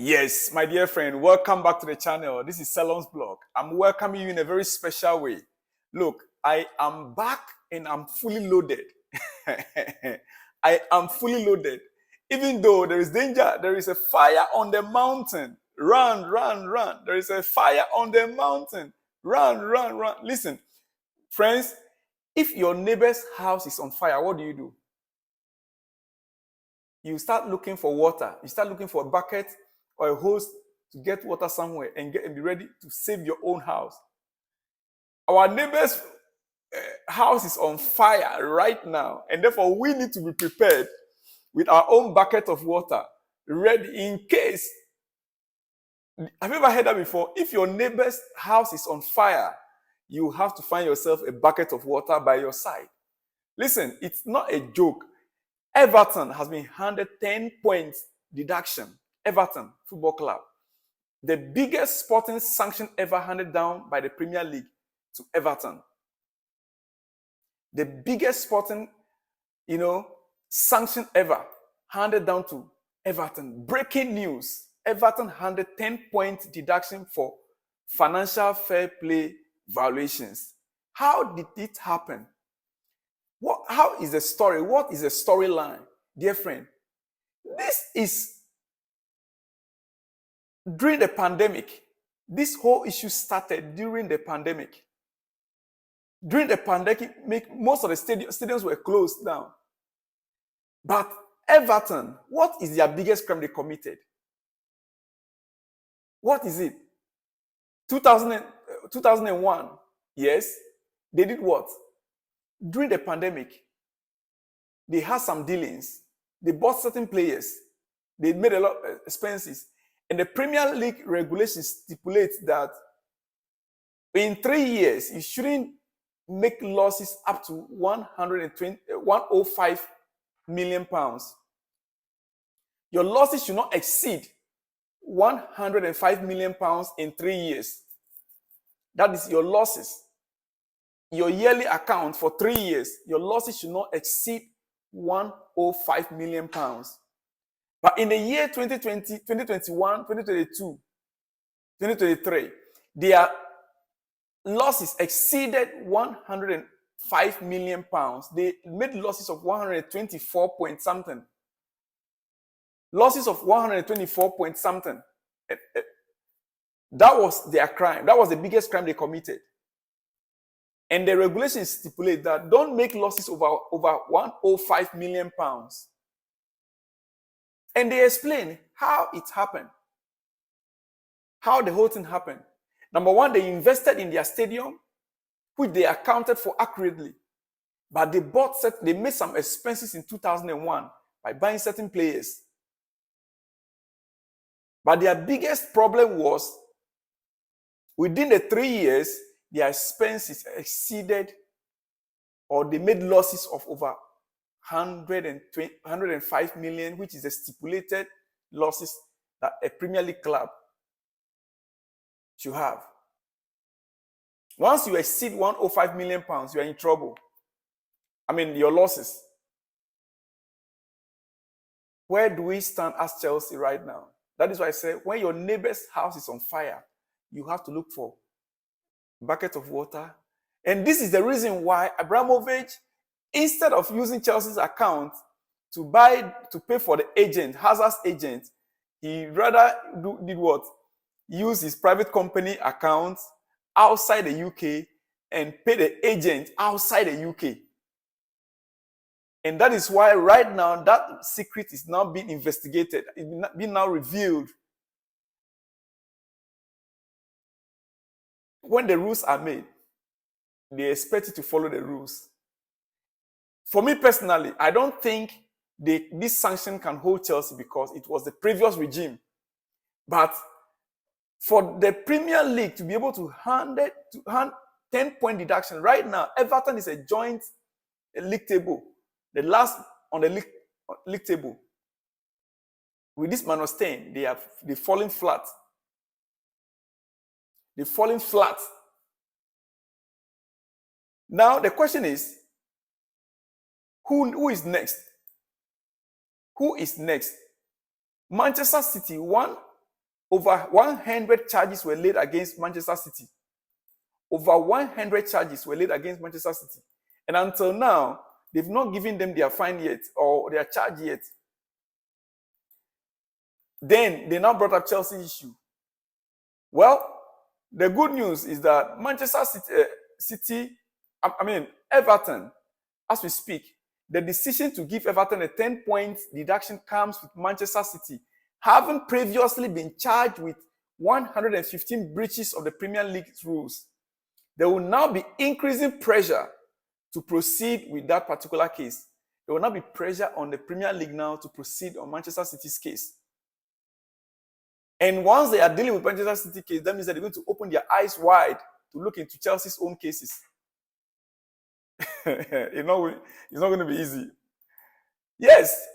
Yes, my dear friend, welcome back to the channel. This is Salon's blog. I'm welcoming you in a very special way. Look, I am back and I'm fully loaded. I am fully loaded. Even though there is danger, there is a fire on the mountain. Run, run, run. There is a fire on the mountain. Run, run, run. Listen, friends, if your neighbor's house is on fire, what do? You start looking for water. You start looking for a bucket or a hose to get water somewhere and be ready to save your own house. Our neighbor's house is on fire right now, and therefore we need to be prepared with our own bucket of water, ready in case. Have you ever heard that before? If your neighbor's house is on fire, you have to find yourself a bucket of water by your side. Listen, it's not a joke. Everton has been handed 10 points deduction. Everton Football Club. The biggest sporting sanction ever handed down by the Premier League to Everton. The biggest sporting, sanction ever handed down to Everton. Breaking news. Everton handed 10 points deduction for financial fair play violations. How did it happen? How is the story? What is the storyline? Dear friend, this is during the pandemic. This whole issue started during the pandemic. During the pandemic, most of the stadiums were closed down. But Everton, what is their biggest crime they committed? What is it? 2001, yes, they did what? During the pandemic, they had some dealings. They bought certain players. They made a lot of expenses. And the Premier League regulations stipulate that in 3 years, you shouldn't make losses up to 105 million pounds. Your losses should not exceed 105 million pounds in 3 years. That is your losses. Your yearly account for 3 years, your losses should not exceed 105 million pounds. But in the year 2020, 2021, 2022, 2023, their losses exceeded 105 million pounds. They made losses of 124 point something. Losses of 124 point something. That was their crime. That was the biggest crime they committed. And the regulations stipulate that don't make losses over 105 million pounds. And they explain how it happened. How the whole thing happened. Number one, they invested in their stadium, which they accounted for accurately. But they made some expenses in 2001 by buying certain players. But their biggest problem was within the 3 years, their expenses exceeded, or they made losses of over 105 million, which is the stipulated losses that a Premier League club should have. Once you exceed 105 million pounds, you are in trouble. Your losses. Where do we stand as Chelsea right now? That is why I say, when your neighbor's house is on fire, you have to look for a bucket of water. And this is the reason why Abramovich, instead of using Chelsea's account to pay for the agent, Hazard's agent, he rather did what? Use his private company account outside the UK and pay the agent outside the UK. And that is why right now that secret is now being investigated. It's being now revealed. When the rules are made, they expect you to follow the rules. For me personally, I don't think this sanction can hold Chelsea because it was the previous regime. But for the Premier League to be able to hand 10-point deduction right now, Everton is a joint league table, the last on the league table. With this -10, they're falling flat. They're falling flat. Now the question is, who is next? Who is next? Manchester City won over 100 charges were laid against Manchester City. Over 100 charges were laid against Manchester City. And until now, they've not given them their fine yet or their charge yet. Then they now brought up Chelsea issue. Well, the good news is that Manchester Everton, as we speak, the decision to give Everton a 10-point deduction comes with Manchester City having previously been charged with 115 breaches of the Premier League's rules. There will now be increasing pressure to proceed with that particular case. There will now be pressure on the Premier League now to proceed on Manchester City's case. And once they are dealing with Manchester City case, that means that they're going to open their eyes wide to look into Chelsea's own cases. It's not going to be easy. Yes.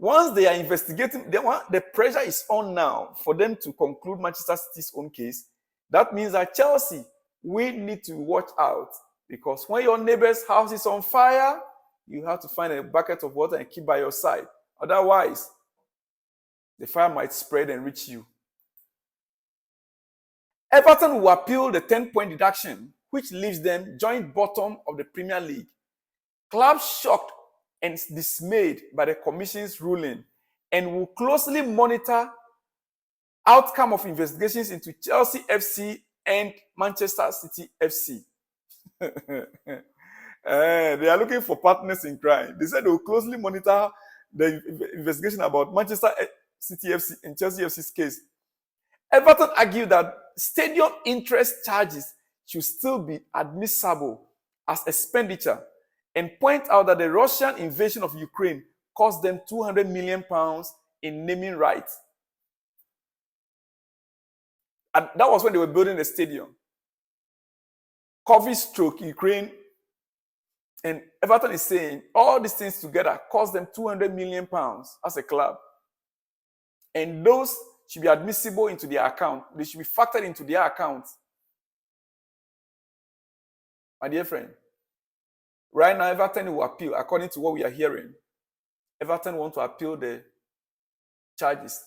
Once they are investigating, the pressure is on now for them to conclude Manchester City's own case. That means that Chelsea, we need to watch out, because when your neighbor's house is on fire, you have to find a bucket of water and keep by your side. Otherwise, the fire might spread and reach you. Everton will appeal the 10-point deduction, which leaves them joint bottom of the Premier League. Clubs shocked and dismayed by the Commission's ruling and will closely monitor outcome of investigations into Chelsea FC and Manchester City FC. They are looking for partners in crime. They said they will closely monitor the investigation about Manchester City FC and Chelsea FC's case. Everton argued that stadium interest charges should still be admissible as expenditure and point out that the Russian invasion of Ukraine cost them £200 million in naming rights. And that was when they were building the stadium. COVID stroke Ukraine. And Everton is saying all these things together cost them £200 million as a club. And those should be admissible into their account. They should be factored into their account. My dear friend, right now Everton will appeal, according to what we are hearing. Everton want to appeal the charges.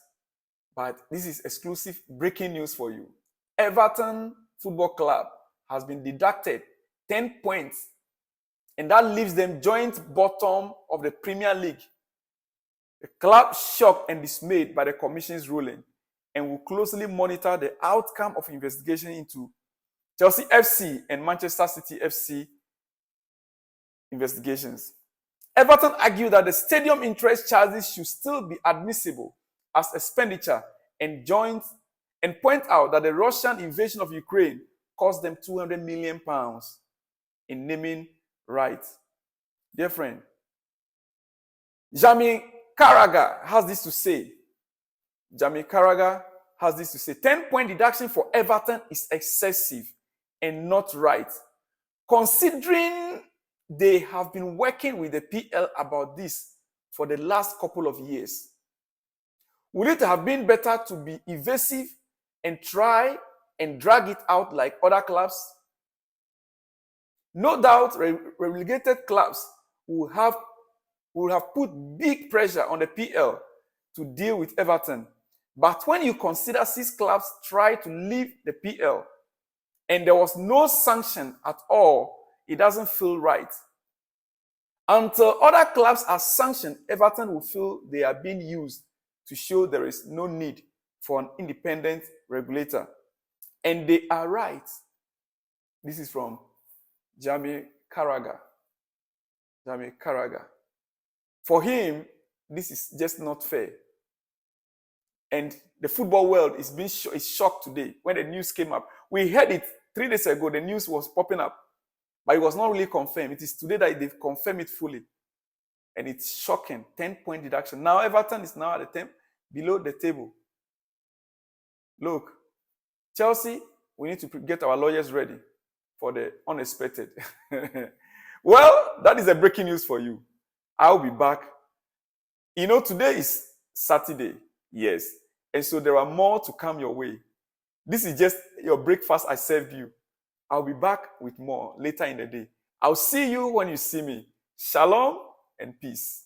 But this is exclusive breaking news for you. Everton Football Club has been deducted 10 points, and that leaves them joint bottom of the Premier League. The club shocked and dismayed by the Commission's ruling and will closely monitor the outcome of investigation into Chelsea FC and Manchester City FC investigations. Everton argued that the stadium interest charges should still be admissible as expenditure and point out that the Russian invasion of Ukraine cost them £200 million in naming rights. Dear friend, Jamie Carragher has this to say. 10-point deduction for Everton is excessive and not right, considering they have been working with the PL about this for the last couple of years. Would it have been better to be evasive and try and drag it out like other clubs? No doubt relegated clubs will have put big pressure on the PL to deal with Everton. But when you consider 6 clubs try to leave the PL and there was no sanction at all, it doesn't feel right. Until other clubs are sanctioned, Everton will feel they are being used to show there is no need for an independent regulator. And they are right. This is from Jamie Carragher. For him, this is just not fair. And the football world is shocked today when the news came up. We heard it 3 days ago, the news was popping up, but it was not really confirmed. It is today that they've confirmed it fully. And it's shocking, 10-point deduction. Now Everton is now at the below the table. Look, Chelsea, we need to get our lawyers ready for the unexpected. Well, that is a breaking news for you. I'll be back. Today is Saturday, yes. And so there are more to come your way. This is just your breakfast I served you. I'll be back with more later in the day. I'll see you when you see me. Shalom and peace.